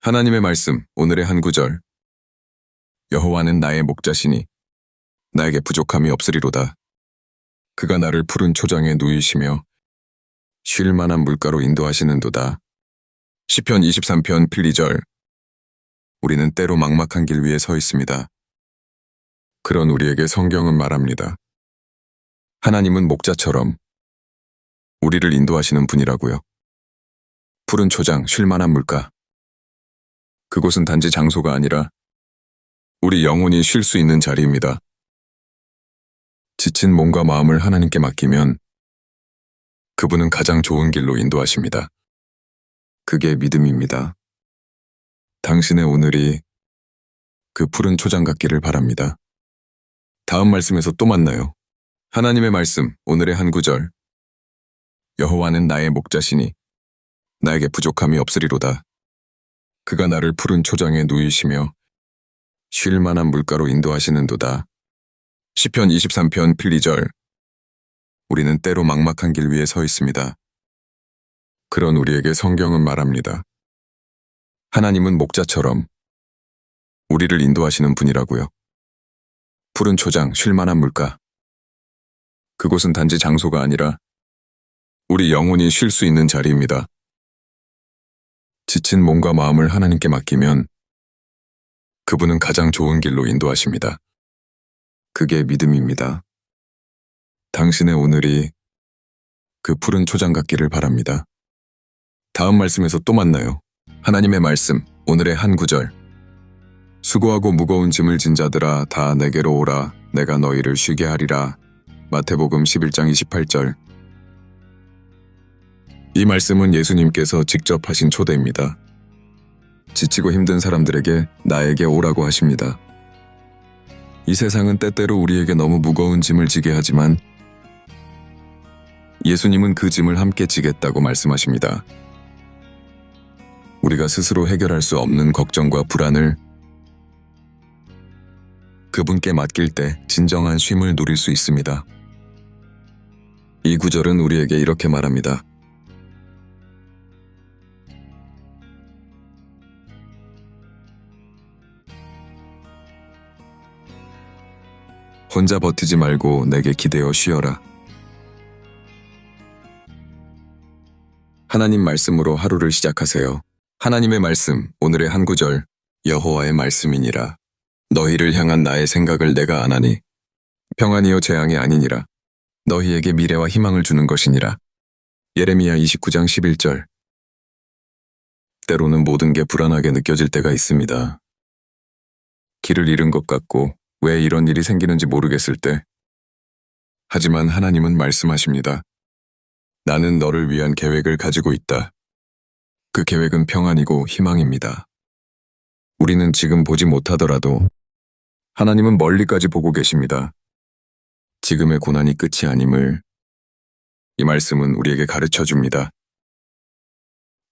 하나님의 말씀, 오늘의 한 구절. 여호와는 나의 목자시니 나에게 부족함이 없으리로다. 그가 나를 푸른 초장에 누이시며 쉴 만한 물가로 인도하시는도다. 시편 23편 필 2절. 우리는 때로 막막한 길 위에 서 있습니다. 그런 우리에게 성경은 말합니다. 하나님은 목자처럼 우리를 인도하시는 분이라고요. 푸른 초장, 쉴 만한 물가. 그곳은 단지 장소가 아니라 우리 영혼이 쉴 수 있는 자리입니다. 지친 몸과 마음을 하나님께 맡기면 그분은 가장 좋은 길로 인도하십니다. 그게 믿음입니다. 당신의 오늘이 그 푸른 초장 같기를 바랍니다. 다음 말씀에서 또 만나요. 하나님의 말씀, 오늘의 한 구절. 여호와는 나의 목자시니 나에게 부족함이 없으리로다. 그가 나를 푸른 초장에 누이시며 쉴 만한 물가로 인도하시는도다. 시편 23편 필 2절. 우리는 때로 막막한 길 위에 서 있습니다. 그런 우리에게 성경은 말합니다. 하나님은 목자처럼 우리를 인도하시는 분이라고요. 푸른 초장, 쉴 만한 물가. 그곳은 단지 장소가 아니라 우리 영혼이 쉴 수 있는 자리입니다. 지친 몸과 마음을 하나님께 맡기면 그분은 가장 좋은 길로 인도하십니다. 그게 믿음입니다. 당신의 오늘이 그 푸른 초장 같기를 바랍니다. 다음 말씀에서 또 만나요. 하나님의 말씀, 오늘의 한 구절. 수고하고 무거운 짐을 진 자들아 다 내게로 오라. 내가 너희를 쉬게 하리라. 마태복음 11장 28절. 이 말씀은 예수님께서 직접 하신 초대입니다. 지치고 힘든 사람들에게 나에게 오라고 하십니다. 이 세상은 때때로 우리에게 너무 무거운 짐을 지게 하지만 예수님은 그 짐을 함께 지겠다고 말씀하십니다. 우리가 스스로 해결할 수 없는 걱정과 불안을 그분께 맡길 때 진정한 쉼을 누릴 수 있습니다. 이 구절은 우리에게 이렇게 말합니다. 혼자 버티지 말고 내게 기대어 쉬어라. 하나님 말씀으로 하루를 시작하세요. 하나님의 말씀, 오늘의 한 구절. 여호와의 말씀이니라. 너희를 향한 나의 생각을 내가 아나니 평안이요 재앙이 아니니라. 너희에게 미래와 희망을 주는 것이니라. 예레미야 29장 11절. 때로는 모든 게 불안하게 느껴질 때가 있습니다. 길을 잃은 것 같고 왜 이런 일이 생기는지 모르겠을 때. 하지만 하나님은 말씀하십니다. 나는 너를 위한 계획을 가지고 있다. 그 계획은 평안이고 희망입니다. 우리는 지금 보지 못하더라도 하나님은 멀리까지 보고 계십니다. 지금의 고난이 끝이 아님을 이 말씀은 우리에게 가르쳐 줍니다.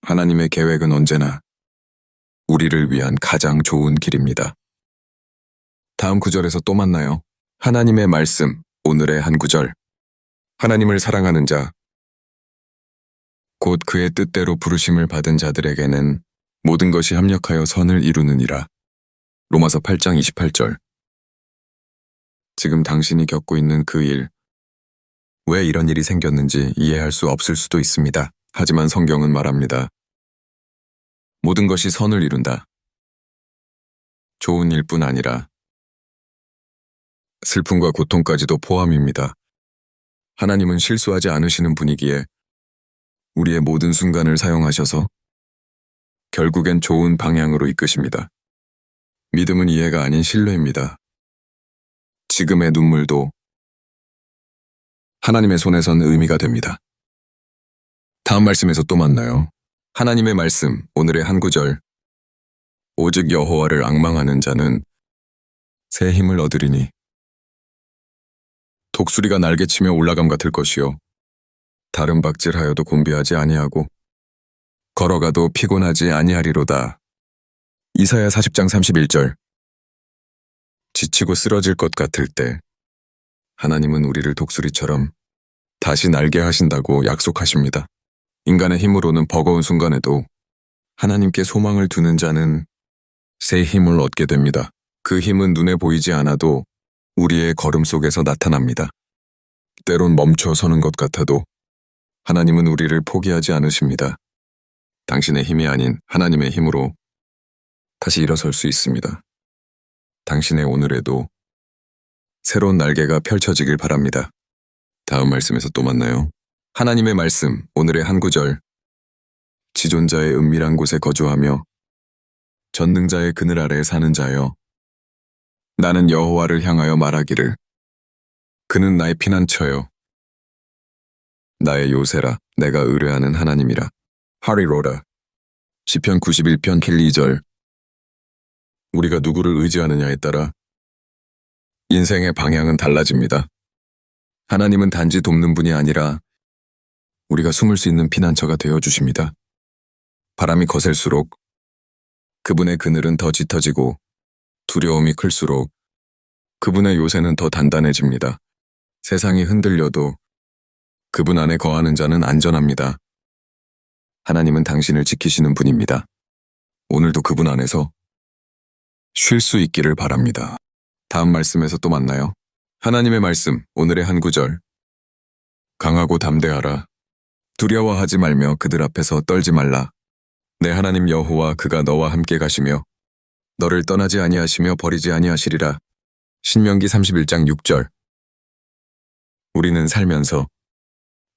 하나님의 계획은 언제나 우리를 위한 가장 좋은 길입니다. 다음 구절에서 또 만나요. 하나님의 말씀, 오늘의 한 구절. 하나님을 사랑하는 자, 곧 그의 뜻대로 부르심을 받은 자들에게는 모든 것이 합력하여 선을 이루느니라. 로마서 8장 28절. 지금 당신이 겪고 있는 그 일, 왜 이런 일이 생겼는지 이해할 수 없을 수도 있습니다. 하지만 성경은 말합니다. 모든 것이 선을 이룬다. 좋은 일뿐 아니라 슬픔과 고통까지도 포함입니다. 하나님은 실수하지 않으시는 분이기에 우리의 모든 순간을 사용하셔서 결국엔 좋은 방향으로 이끄십니다. 믿음은 이해가 아닌 신뢰입니다. 지금의 눈물도 하나님의 손에선 의미가 됩니다. 다음 말씀에서 또 만나요. 하나님의 말씀, 오늘의 한 구절. 오직 여호와를 앙망하는 자는 새 힘을 얻으리니 독수리가 날개치며 올라감 같을 것이요 다른 박질하여도 곤비하지 아니하고 걸어가도 피곤하지 아니하리로다. 이사야 40장 31절. 지치고 쓰러질 것 같을 때 하나님은 우리를 독수리처럼 다시 날게 하신다고 약속하십니다. 인간의 힘으로는 버거운 순간에도 하나님께 소망을 두는 자는 새 힘을 얻게 됩니다. 그 힘은 눈에 보이지 않아도 우리의 걸음 속에서 나타납니다. 때론 멈춰 서는 것 같아도 하나님은 우리를 포기하지 않으십니다. 당신의 힘이 아닌 하나님의 힘으로 다시 일어설 수 있습니다. 당신의 오늘에도 새로운 날개가 펼쳐지길 바랍니다. 다음 말씀에서 또 만나요. 하나님의 말씀, 오늘의 한 구절. 지존자의 은밀한 곳에 거주하며 전능자의 그늘 아래에 사는 자여, 나는 여호와를 향하여 말하기를 그는 나의 피난처요 나의 요새라. 내가 의뢰하는 하나님이라. 하리로라. 시편 91편 2절. 우리가 누구를 의지하느냐에 따라 인생의 방향은 달라집니다. 하나님은 단지 돕는 분이 아니라 우리가 숨을 수 있는 피난처가 되어주십니다. 바람이 거셀수록 그분의 그늘은 더 짙어지고 두려움이 클수록 그분의 요새는 더 단단해집니다. 세상이 흔들려도 그분 안에 거하는 자는 안전합니다. 하나님은 당신을 지키시는 분입니다. 오늘도 그분 안에서 쉴 수 있기를 바랍니다. 다음 말씀에서 또 만나요. 하나님의 말씀, 오늘의 한 구절. 강하고 담대하라. 두려워하지 말며 그들 앞에서 떨지 말라. 내 하나님 여호와 그가 너와 함께 가시며 너를 떠나지 아니하시며 버리지 아니하시리라. 신명기 31장 6절. 우리는 살면서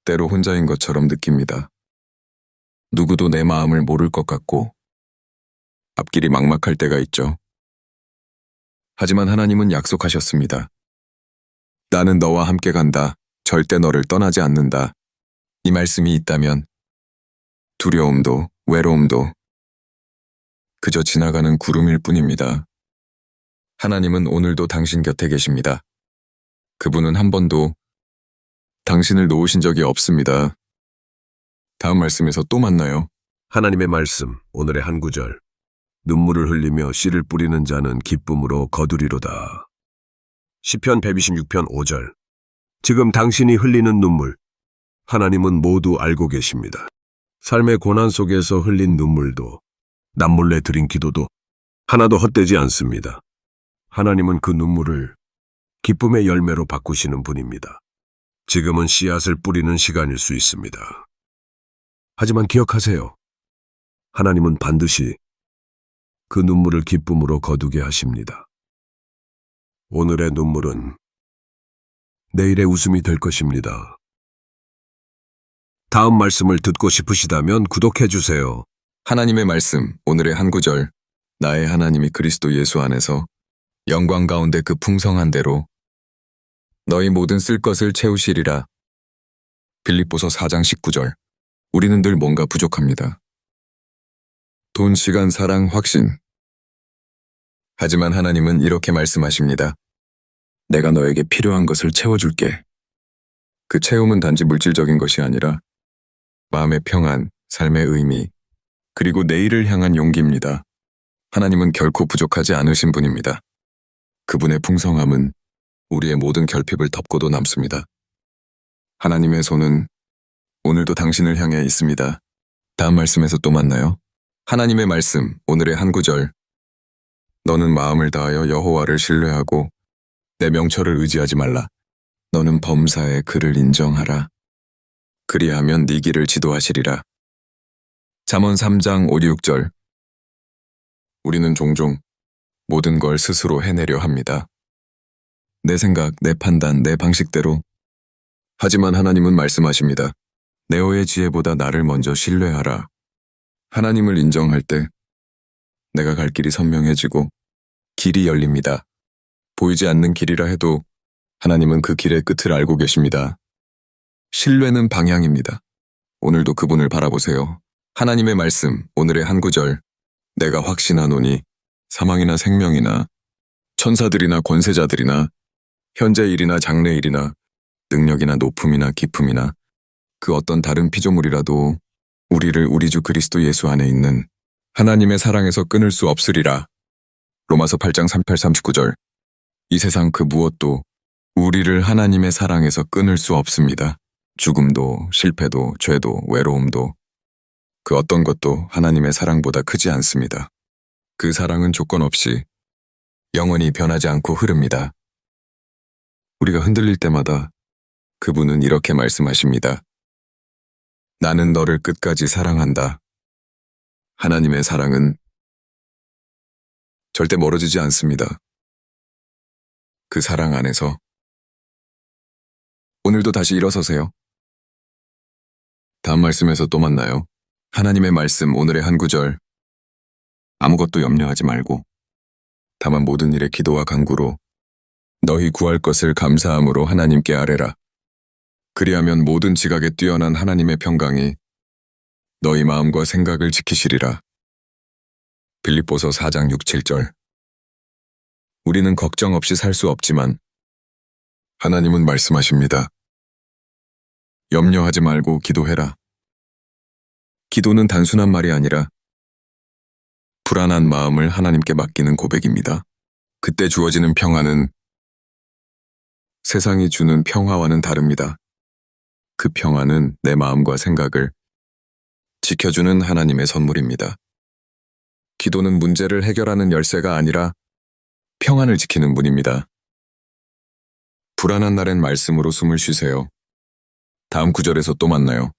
때로 혼자인 것처럼 느낍니다. 누구도 내 마음을 모를 것 같고 앞길이 막막할 때가 있죠. 하지만 하나님은 약속하셨습니다. 나는 너와 함께 간다. 절대 너를 떠나지 않는다. 이 말씀이 있다면 두려움도 외로움도 그저 지나가는 구름일 뿐입니다. 하나님은 오늘도 당신 곁에 계십니다. 그분은 한 번도 당신을 놓으신 적이 없습니다. 다음 말씀에서 또 만나요. 하나님의 말씀, 오늘의 한 구절. 눈물을 흘리며 씨를 뿌리는 자는 기쁨으로 거두리로다. 시편 126편 5절. 지금 당신이 흘리는 눈물, 하나님은 모두 알고 계십니다. 삶의 고난 속에서 흘린 눈물도, 남몰래 드린 기도도 하나도 헛되지 않습니다. 하나님은 그 눈물을 기쁨의 열매로 바꾸시는 분입니다. 지금은 씨앗을 뿌리는 시간일 수 있습니다. 하지만 기억하세요. 하나님은 반드시 그 눈물을 기쁨으로 거두게 하십니다. 오늘의 눈물은 내일의 웃음이 될 것입니다. 다음 말씀을 듣고 싶으시다면 구독해주세요. 하나님의 말씀, 오늘의 한 구절. 나의 하나님이 그리스도 예수 안에서 영광 가운데 그 풍성한 대로 너희 모든 쓸 것을 채우시리라. 빌립보서 4장 19절. 우리는 늘 뭔가 부족합니다. 돈, 시간, 사랑, 확신. 하지만 하나님은 이렇게 말씀하십니다. 내가 너에게 필요한 것을 채워줄게. 그 채움은 단지 물질적인 것이 아니라 마음의 평안, 삶의 의미, 그리고 내일을 향한 용기입니다. 하나님은 결코 부족하지 않으신 분입니다. 그분의 풍성함은 우리의 모든 결핍을 덮고도 남습니다. 하나님의 손은 오늘도 당신을 향해 있습니다. 다음 말씀에서 또 만나요. 하나님의 말씀, 오늘의 한 구절. 너는 마음을 다하여 여호와를 신뢰하고 내 명철을 의지하지 말라. 너는 범사에 그를 인정하라. 그리하면 네 길을 지도하시리라. 잠언 3장 5, 6절. 우리는 종종 모든 걸 스스로 해내려 합니다. 내 생각, 내 판단, 내 방식대로. 하지만 하나님은 말씀하십니다. 네오의 지혜보다 나를 먼저 신뢰하라. 하나님을 인정할 때 내가 갈 길이 선명해지고 길이 열립니다. 보이지 않는 길이라 해도 하나님은 그 길의 끝을 알고 계십니다. 신뢰는 방향입니다. 오늘도 그분을 바라보세요. 하나님의 말씀, 오늘의 한 구절. 내가 확신하노니 사망이나 생명이나 천사들이나 권세자들이나 현재 일이나 장래 일이나 능력이나 높음이나 깊음이나 그 어떤 다른 피조물이라도 우리를 우리 주 그리스도 예수 안에 있는 하나님의 사랑에서 끊을 수 없으리라. 로마서 8장 38, 39절. 이 세상 그 무엇도 우리를 하나님의 사랑에서 끊을 수 없습니다. 죽음도, 실패도, 죄도, 외로움도, 그 어떤 것도 하나님의 사랑보다 크지 않습니다. 그 사랑은 조건 없이 영원히 변하지 않고 흐릅니다. 우리가 흔들릴 때마다 그분은 이렇게 말씀하십니다. 나는 너를 끝까지 사랑한다. 하나님의 사랑은 절대 멀어지지 않습니다. 그 사랑 안에서 오늘도 다시 일어서세요. 다음 말씀에서 또 만나요. 하나님의 말씀 오늘의 한 구절. 아무것도 염려하지 말고 다만 모든 일에 기도와 간구로 너희 구할 것을 감사함으로 하나님께 아뢰라. 그리하면 모든 지각에 뛰어난 하나님의 평강이 너희 마음과 생각을 지키시리라. 빌립보서 4장 6, 7절. 우리는 걱정 없이 살 수 없지만 하나님은 말씀하십니다. 염려하지 말고 기도해라. 기도는 단순한 말이 아니라 불안한 마음을 하나님께 맡기는 고백입니다. 그때 주어지는 평안은 세상이 주는 평화와는 다릅니다. 그 평안은 내 마음과 생각을 지켜주는 하나님의 선물입니다. 기도는 문제를 해결하는 열쇠가 아니라 평안을 지키는 문입니다. 불안한 날엔 말씀으로 숨을 쉬세요. 다음 구절에서 또 만나요.